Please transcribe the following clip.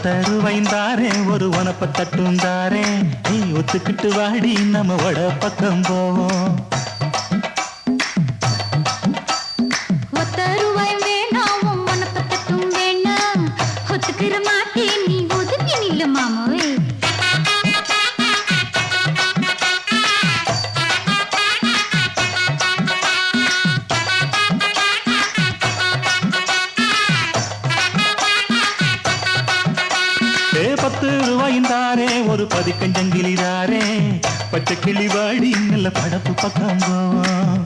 தருவைந்தாரே ஒரு உனப்ப தட்டுந்தாரே நீ ஒத்துக்கிட்டு வாடி நம்ம வட பக்கம் போவோம். ஒத்தருவாய் வேணாம் உனப்ப தட்டும் வேணாம் ஒத்துக்கிற மாட்டே நீ ஒதுக்கி நில்லு மாமாவே. ₹10 ஒரு பதிக்கஞ்சங்கிலிதாரே பச்சை கிளி வாடி நல்ல படப்பு பக்கம் போவோம்.